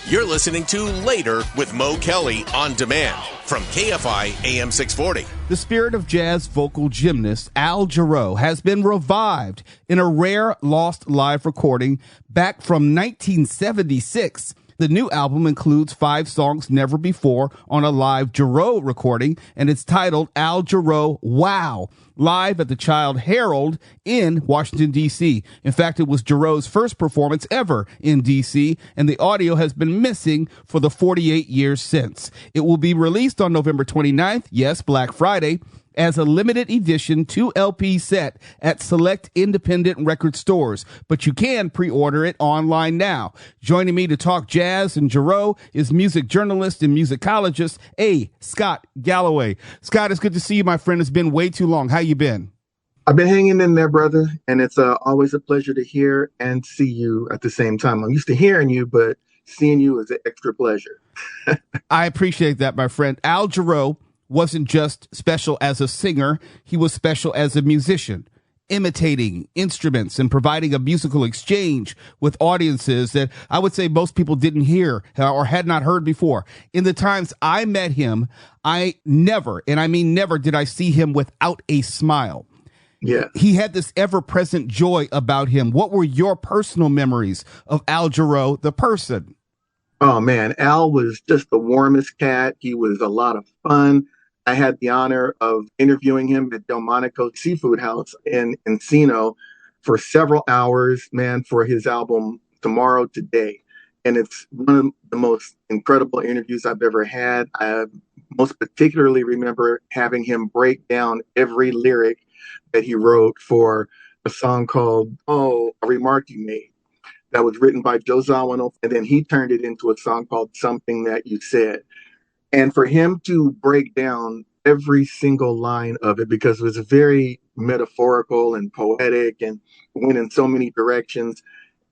You're listening to Later with Mo Kelly on demand from KFI AM 640. The spirit of jazz vocal gymnast Al Jarreau has been revived in a rare lost live recording back from 1976. The new album includes 5 songs never before on a live Jarreau recording, and it's titled Al Jarreau Wow, live at the Child Herald in Washington, D.C. In fact, it was Jarreau's first performance ever in D.C., and the audio has been missing for the 48 years since. It will be released on November 29th, yes, Black Friday, as a limited edition 2 LP set at select independent record stores, but you can pre-order it online now. Joining me to talk jazz and Jarreau is music journalist and musicologist A. Scott Galloway. Scott, it's good to see you, my friend. It's been way too long. How you been? I've been hanging in there, brother, and it's always a pleasure to hear and see you at the same time. I'm used to hearing you, but seeing you is an extra pleasure. I appreciate that, my friend. Al Jarreau wasn't just special as a singer, he was special as a musician, imitating instruments and providing a musical exchange with audiences that I would say most people didn't hear or had not heard before. In the times I met him, I never, and I mean never, did I see him without a smile. Yeah. He had this ever-present joy about him. What were your personal memories of Al Jarreau, the person? Oh, man, Al was just the warmest cat. He was a lot of fun. I had the honor of interviewing him at Delmonico Seafood House in Encino for several hours, man, for his album Tomorrow Today. And it's one of the most incredible interviews I've ever had. I most particularly remember having him break down every lyric that he wrote for a song called, A Remark You Made, that was written by Joe Zawinul, and then he turned it into a song called Something That You Said. And for him to break down every single line of it, because it was very metaphorical and poetic and went in so many directions.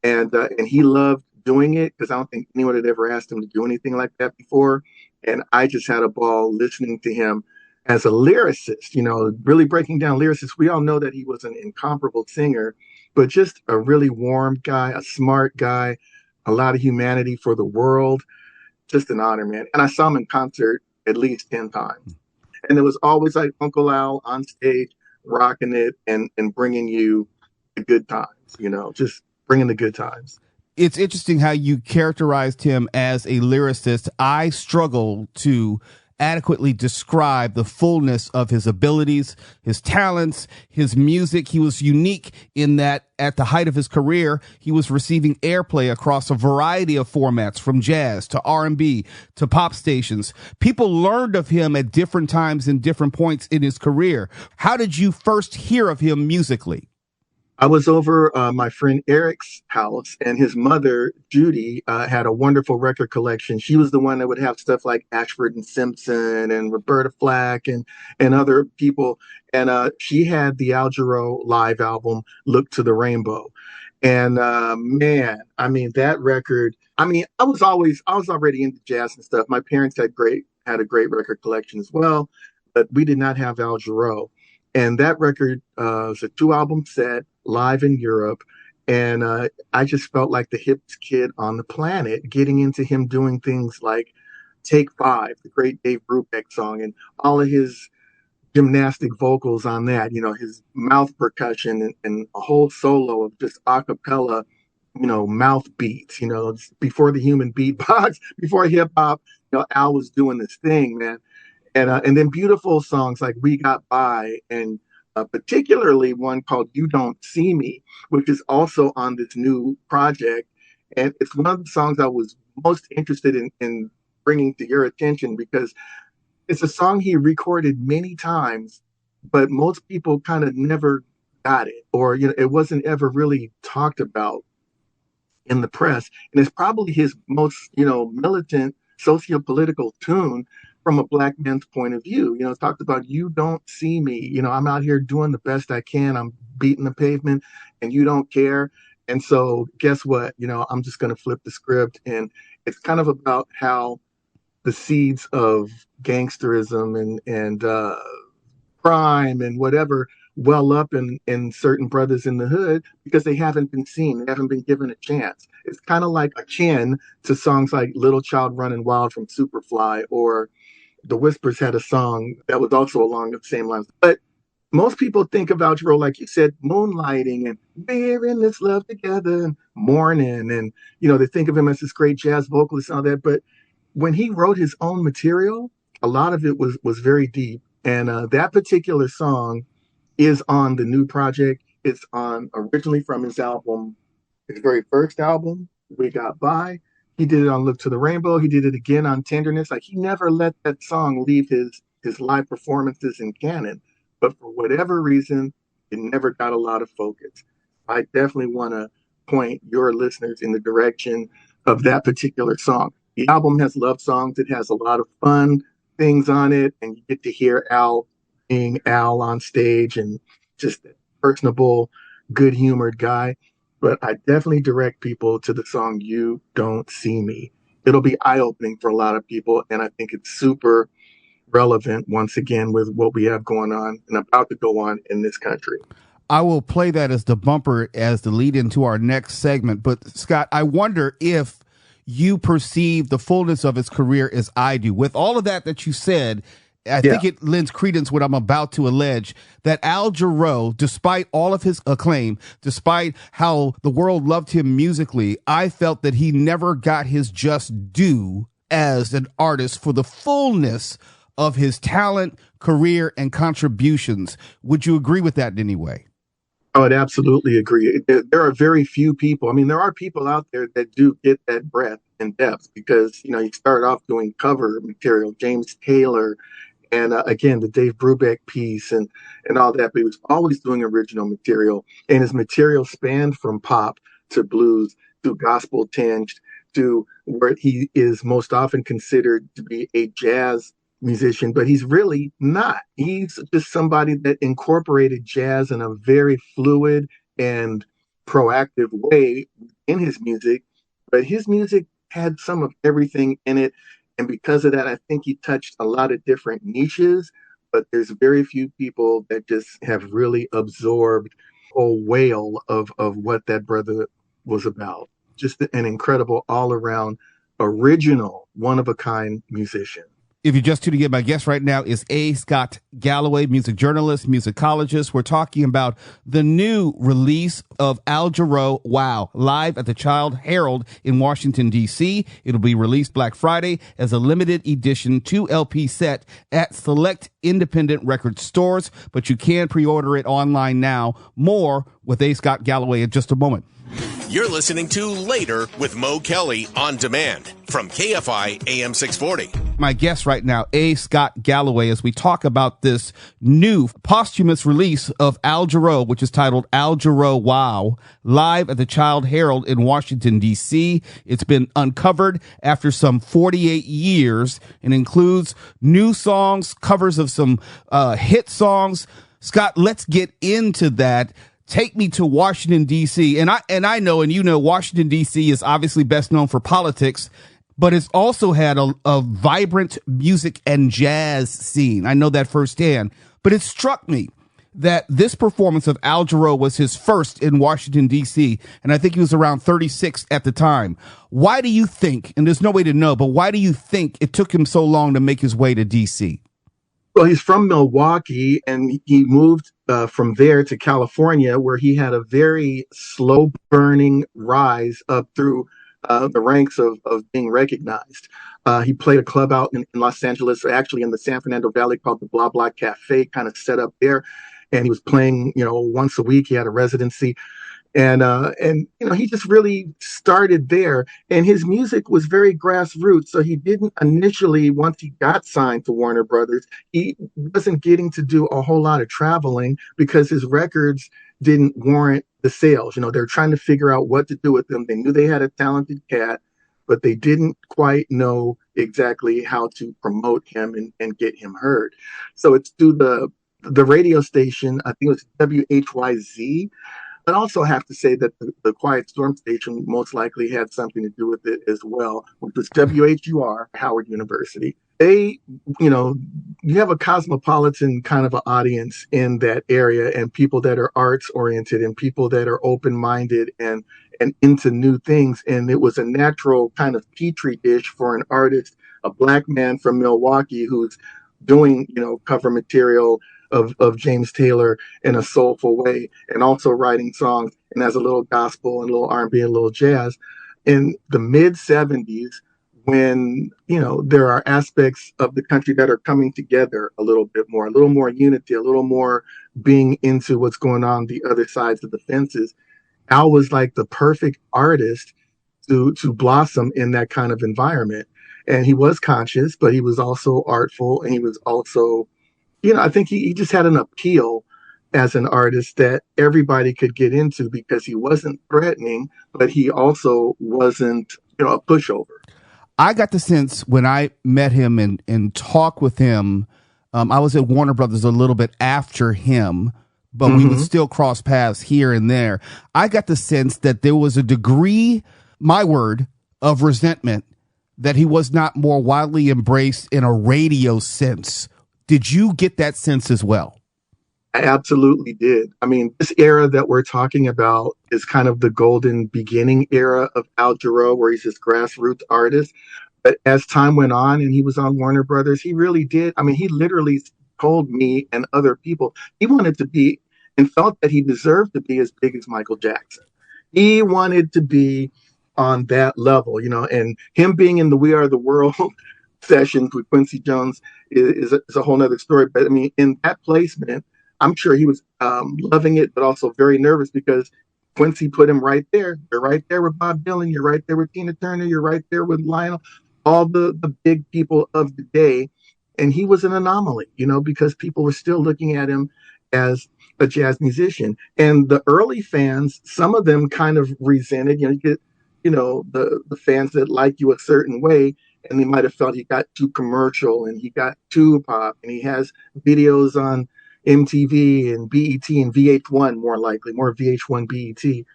And he loved doing it because I don't think anyone had ever asked him to do anything like that before. And I just had a ball listening to him as a lyricist, you know, really breaking down lyricists. We all know that he was an incomparable singer, but just a really warm guy, a smart guy, a lot of humanity for the world. Just an honor, man. And I saw him in concert at least 10 times. And it was always like Uncle Al on stage, rocking it and bringing you the good times, you know, just bringing the good times. It's interesting how you characterized him as a lyricist. I struggle to adequately describe the fullness of his abilities, his talents, his music. He was unique in that at the height of his career, he was receiving airplay across a variety of formats, from jazz to R&B to pop stations. People learned of him at different times and different points in his career. How did you first hear of him musically? I was over my friend Eric's house, and his mother, Judy, had a wonderful record collection. She was the one that would have stuff like Ashford and Simpson and Roberta Flack and other people. And she had the Al Jarreau live album, Look to the Rainbow. And man, I mean, that record, I mean, I was already into jazz and stuff. My parents had a great record collection as well, but we did not have Al Jarreau. And that record was a 2-album set, live in Europe. And I just felt like the hippest kid on the planet, getting into him doing things like Take 5, the great Dave Brubeck song, and all of his gymnastic vocals on that, you know, his mouth percussion and a whole solo of just a cappella, you know, mouth beats, you know, before the human beatbox, before hip hop, you know, Al was doing this thing, man. And then beautiful songs like We Got By, and particularly one called You Don't See Me, which is also on this new project. And it's one of the songs I was most interested in bringing to your attention, because it's a song he recorded many times, but most people kind of never got it, or, you know, it wasn't ever really talked about in the press. And it's probably his most, you know, militant socio-political tune from a Black man's point of view. You know, talked about, you don't see me, you know, I'm out here doing the best I can. I'm beating the pavement and you don't care. And so guess what? You know, I'm just going to flip the script. And it's kind of about how the seeds of gangsterism and crime and whatever well up in certain brothers in the hood because they haven't been seen, they haven't been given a chance. It's kind of like akin to songs like Little Child Running Wild from Superfly, or the Whispers had a song that was also along the same lines. But most people think about Jarreau, like you said, moonlighting and we're in this love together and morning. And, they think of him as this great jazz vocalist and all that. But when he wrote his own material, a lot of it was very deep. And that particular song is on the new project. It's on originally from his very first album, We Got By. He did it on Look to the Rainbow. He did it again on Tenderness. Like he never let that song leave his live performances in canon. But for whatever reason, it never got a lot of focus. I definitely want to point your listeners in the direction of that particular song. The album has love songs. It has a lot of fun things on it, and you get to hear Al being Al on stage and just a personable, good humored guy. But I definitely direct people to the song You Don't See Me. It'll be eye opening for a lot of people. And I think it's super relevant once again with what we have going on and about to go on in this country. I will play that as the bumper, as the lead into our next segment. But Scott, I wonder if you perceive the fullness of his career as I do. With all of that you said, I think it lends credence what I'm about to allege, that Al Jarreau, despite all of his acclaim, despite how the world loved him musically, I felt that he never got his just due as an artist for the fullness of his talent, career, and contributions. Would you agree with that in any way? I would absolutely agree. There are very few people. I mean, there are people out there that do get that breadth and depth because, you start off doing cover material, James Taylor, and again, the Dave Brubeck piece and all that. But he was always doing original material. And his material spanned from pop to blues to gospel tinged to where he is most often considered to be a jazz musician, but he's really not. He's just somebody that incorporated jazz in a very fluid and proactive way in his music. But his music had some of everything in it. And because of that, I think he touched a lot of different niches, but there's very few people that just have really absorbed a whale of what that brother was about. Just an incredible all around original, one of a kind musician. If you're just tuning in, my guest right now is A. Scott Galloway, music journalist, musicologist. We're talking about the new release of Al Jarreau, Wow, live at the Child Herald in Washington, D.C. It'll be released Black Friday as a limited edition 2 LP set at select independent record stores, but you can pre-order it online now. More with A. Scott Galloway in just a moment. You're listening to Later with Mo Kelly on demand from KFI AM 640. My guest right now, A. Scott Galloway, as we talk about this new posthumous release of Al Jarreau, which is titled Al Jarreau Wow, live at the Child Herald in Washington, D.C. It's been uncovered after some 48 years and includes new songs, covers of some hit songs. Scott, let's get into that. Take me to Washington, D.C. And I know, and Washington, D.C. is obviously best known for politics, but it's also had a vibrant music and jazz scene. I know that firsthand. But it struck me that this performance of Al Jarreau was his first in Washington, D.C., and I think he was around 36 at the time. Why do you think, and there's no way to know, but why do you think it took him so long to make his way to D.C.? Well, he's from Milwaukee, and he moved from there to California, where he had a very slow burning rise up through the ranks of being recognized. He played a club out in Los Angeles, actually in the San Fernando Valley, called the Blah Blah Cafe, kind of set up there. And he was playing, once a week. He had a residency. And he just really started there, and his music was very grassroots. So he didn't initially, once he got signed to Warner Brothers, he wasn't getting to do a whole lot of traveling because his records didn't warrant the sales. They're trying to figure out what to do with them. They knew they had a talented cat, but they didn't quite know exactly how to promote him and get him heard. So it's through the radio station, I think it was WHYZ. I also have to say that the Quiet Storm station most likely had something to do with it as well, which was WHUR, Howard University. They, you know, you have a cosmopolitan kind of an audience in that area, and people that are arts oriented and people that are open minded and into new things. And it was a natural kind of petri dish for an artist, a black man from Milwaukee who's doing, cover material of James Taylor in a soulful way, and also writing songs and has a little gospel and a little R&B and a little jazz. In the mid 70s, when there are aspects of the country that are coming together a little bit more, a little more unity, a little more being into what's going on the other sides of the fences, Al was like the perfect artist to blossom in that kind of environment. And he was conscious, but he was also artful, and he was also, I think he just had an appeal as an artist that everybody could get into because he wasn't threatening, but he also wasn't, a pushover. I got the sense when I met him and talked with him, I was at Warner Brothers a little bit after him, but we would still cross paths here and there. I got the sense that there was a degree, my word, of resentment that he was not more widely embraced in a radio sense. Did you get that sense as well? I absolutely did. I mean, this era that we're talking about is kind of the golden beginning era of Al Jarreau, where he's this grassroots artist. But as time went on and he was on Warner Brothers, he really did. I mean, he literally told me and other people he wanted to be and felt that he deserved to be as big as Michael Jackson. He wanted to be on that level, and him being in the We Are the World sessions with Quincy Jones is a whole nother story. But I mean, in that placement, I'm sure he was loving it, but also very nervous because Quincy put him right there. You're right there with Bob Dylan. You're right there with Tina Turner. You're right there with Lionel, all the big people of the day. And he was an anomaly, because people were still looking at him as a jazz musician. And the early fans, some of them kind of resented, you get, the fans that like you a certain way, and they might have felt he got too commercial and he got too pop, and he has videos on MTV and BET and VH1, more VH1 BET.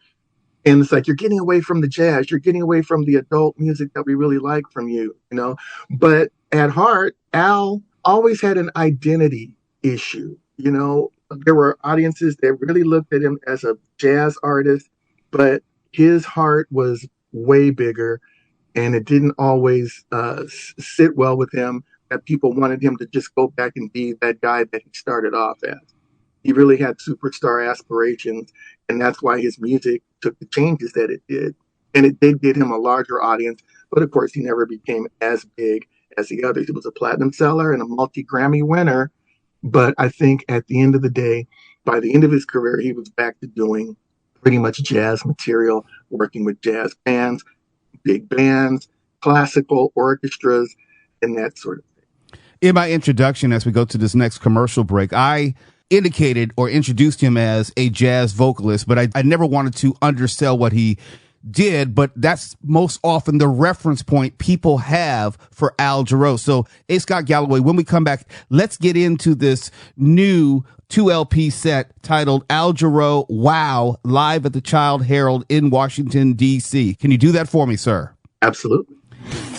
And it's like, you're getting away from the jazz. You're getting away from the adult music that we really like from you, But at heart, Al always had an identity issue. There were audiences that really looked at him as a jazz artist, but his heart was way bigger, and it didn't always sit well with him that people wanted him to just go back and be that guy that he started off as. He really had superstar aspirations, and that's why his music took the changes that it did. And it did get him a larger audience, but of course he never became as big as the others. He was a platinum seller and a multi-Grammy winner, but I think at the end of the day, by the end of his career, he was back to doing pretty much jazz material, working with jazz bands, big bands, classical orchestras, and that sort of thing. In my introduction, as we go to this next commercial break, I indicated or introduced him as a jazz vocalist, but I never wanted to undersell what he did, but that's most often the reference point people have for Al Jarreau. So, A. Scott Galloway, when we come back, let's get into this new 2 LP set titled Al Jarreau Wow, live at the Child Herald in Washington, D.C. Can you do that for me, sir? Absolutely.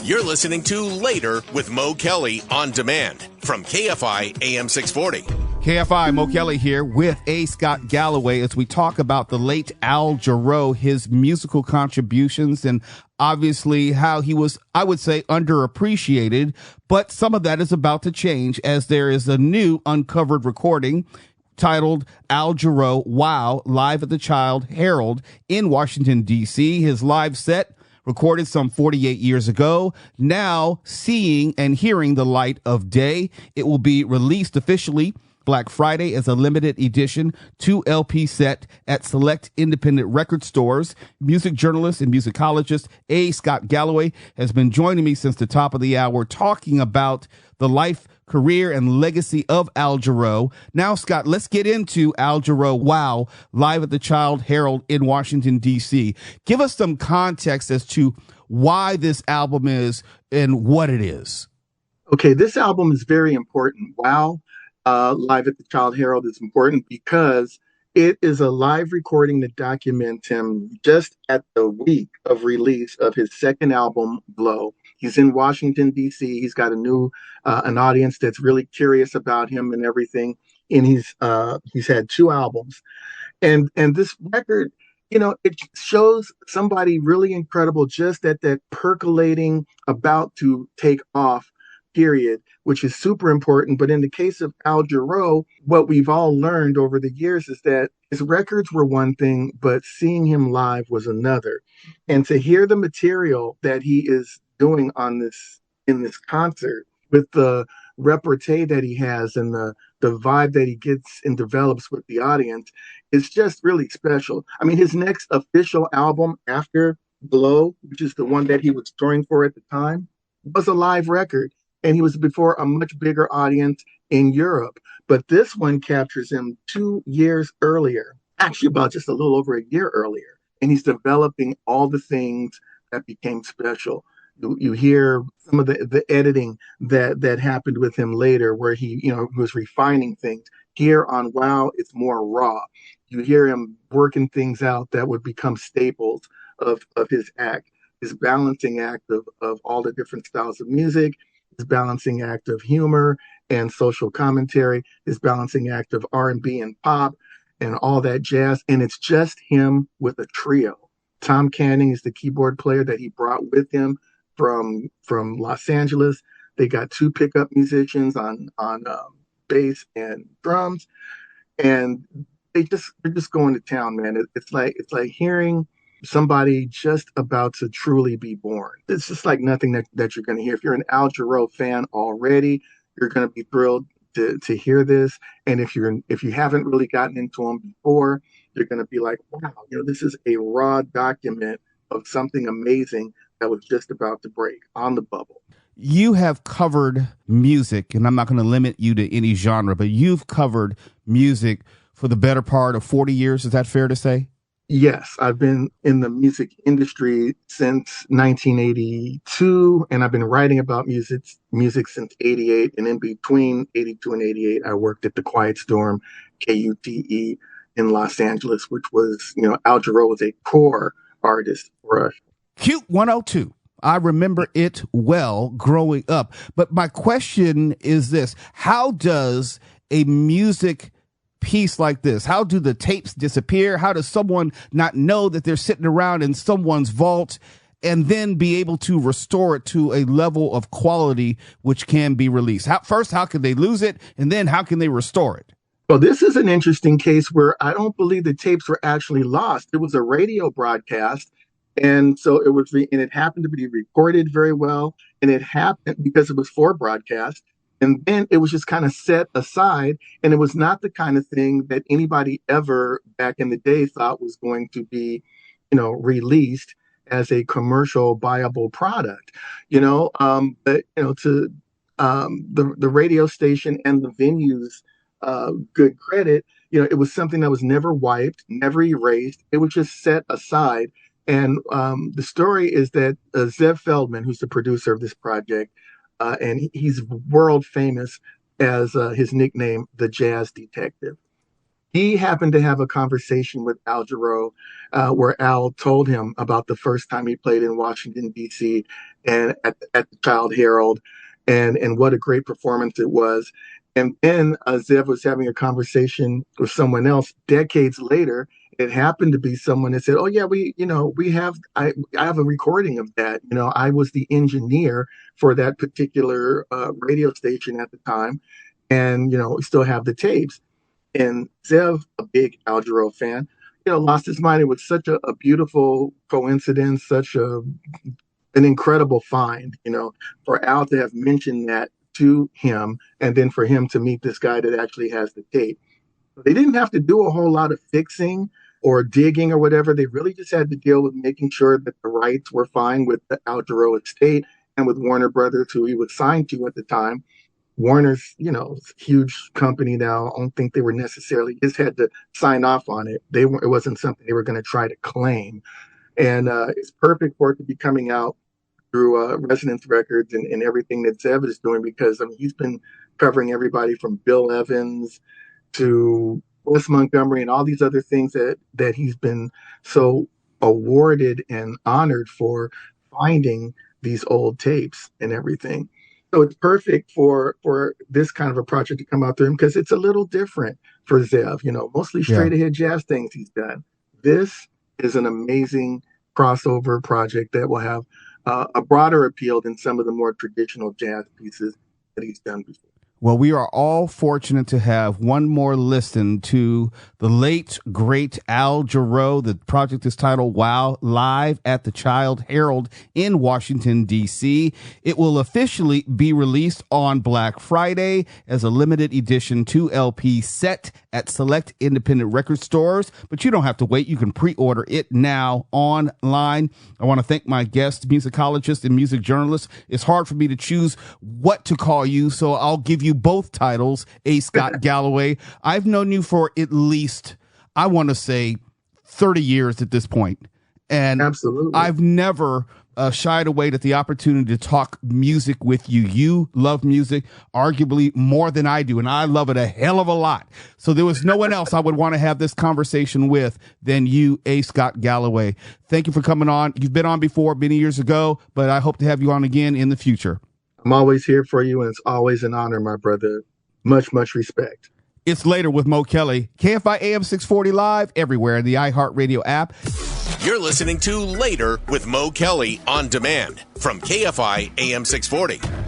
You're listening to Later with Mo Kelly on demand from KFI AM 640. KFI, Mo Kelly here with A. Scott Galloway as we talk about the late Al Jarreau, his musical contributions, and obviously how he was, I would say, underappreciated. But some of that is about to change as there is a new uncovered recording titled Al Jarreau Wow, live at the Child Herald in Washington, D.C. His live set, recorded some 48 years ago, now seeing and hearing the light of day. It will be released officially Black Friday as a limited edition 2 LP set at select independent record stores. Music journalist and musicologist A. Scott Galloway has been joining me since the top of the hour talking about the life, career, and legacy of Al Jarreau. Now, Scott, let's get into Al Jarreau Wow, live at the Child Herald in Washington, D.C. Give us some context as to why this album is and what it is. Okay, this album is very important. Wow, live at the Child Herald is important because It is a live recording that documents him just at the week of release of his second album, Blow. He's in Washington, D.C. He's got an audience that's really curious about him and everything. And he's had two albums, and this record, it shows somebody really incredible just at that percolating, about to take off period, which is super important. But in the case of Al Jarreau, what we've all learned over the years is that his records were one thing, but seeing him live was another. And to hear the material that he is doing on this in this concert, with the repartee that he has and the vibe that he gets and develops with the audience, is just really special. I mean, his next official album after Blow, which is the one that he was touring for at the time, was a live record. And he was before a much bigger audience in Europe. But this one captures him 2 years earlier, actually, about just a little over a year earlier. And he's developing all the things that became special. You hear some of the editing that happened with him later, where he was refining things. Here on Wow, it's more raw. You hear him working things out that would become staples of his act, his balancing act of all the different styles of music, his balancing act of humor and social commentary, his balancing act of R&B and pop and all that jazz. And it's just him with a trio. Tom Canning is the keyboard player that he brought with him from Los Angeles. They got two pickup musicians on bass and drums, and they're just going to town, man. It's like hearing somebody just about to truly be born. It's just like nothing that you're going to hear. If you're an Al Jarreau fan already, you're going to be thrilled to hear this. And if you haven't really gotten into him before, you're going to be like, wow, this is a raw document of something amazing that was just about to break on the bubble. You have covered music, and I'm not going to limit you to any genre, but you've covered music for the better part of 40 years. Is that fair to say? Yes, I've been in the music industry since 1982, and I've been writing about music since 88. And in between 82 and 88, I worked at the Quiet Storm, KUTE, in Los Angeles, which was, Al Jarreau was a core artist for us. Cute 102. I remember it well growing up. But my question is this: how does a music piece like this, how do the tapes disappear? How does someone not know that they're sitting around in someone's vault and then be able to restore it to a level of quality which can be released? How can they lose it? And then how can they restore it? Well, this is an interesting case where I don't believe the tapes were actually lost. It was a radio broadcast. And so and it happened to be recorded very well. And it happened because it was for broadcast. And then it was just kind of set aside. And it was not the kind of thing that anybody ever back in the day thought was going to be, released as a commercial viable product, but, to the radio station and the venues, good credit, it was something that was never wiped, never erased. It was just set aside. And the story is that Zev Feldman, who's the producer of this project, and he's world famous as his nickname, the Jazz Detective. He happened to have a conversation with Al Jarreau, where Al told him about the first time he played in Washington, D.C., and at the Child Herald, and what a great performance it was. And then Zev was having a conversation with someone else decades later. It happened to be someone that said, "Oh yeah, I have a recording of that. I was the engineer for that particular radio station at the time, and we still have the tapes." And Zev, a big Al Jarreau fan, lost his mind. It was such a beautiful coincidence, such an incredible find, for Al to have mentioned that to him, and then for him to meet this guy that actually has the tape. They didn't have to do a whole lot of fixing or digging or whatever. They really just had to deal with making sure that the rights were fine with the Al Jarreau estate and with Warner Brothers, who he was signed to at the time. Warner's, huge company now. I don't think they were necessarily just had to sign off on it. It wasn't something they were going to try to claim. And it's perfect for it to be coming out through Resonance Records and everything that Zev is doing, because he's been covering everybody from Bill Evans to Wes Montgomery and all these other things that he's been so awarded and honored for finding these old tapes and everything. So it's perfect for this kind of a project to come out through him because it's a little different for Zev, mostly Yeah. straight ahead jazz things he's done. This is an amazing crossover project that will have a broader appeal than some of the more traditional jazz pieces that he's done before. Well, we are all fortunate to have one more listen to the late, great Al Jarreau. The project is titled Wow, live at the Child Herald in Washington, D.C. It will officially be released on Black Friday as a limited edition 2 LP set at select independent record stores. But you don't have to wait. You can pre-order it now online. I want to thank my guest, musicologist and music journalist. It's hard for me to choose what to call you, so I'll give you both titles, A. Scott Galloway. I've known you for at least, I want to say, 30 years at this point. And Absolutely. I've never shied away at the opportunity to talk music with you. You love music arguably more than I do, and I love it a hell of a lot. So there was no one else I would want to have this conversation with than you, A. Scott Galloway. Thank you for coming on. You've been on before many years ago, but I hope to have you on again in the future. I'm always here for you, and it's always an honor, my brother. Much, much respect. It's Later with Mo Kelly. KFI AM 640 live everywhere in the iHeartRadio app. You're listening to Later with Mo Kelly on demand from KFI AM 640.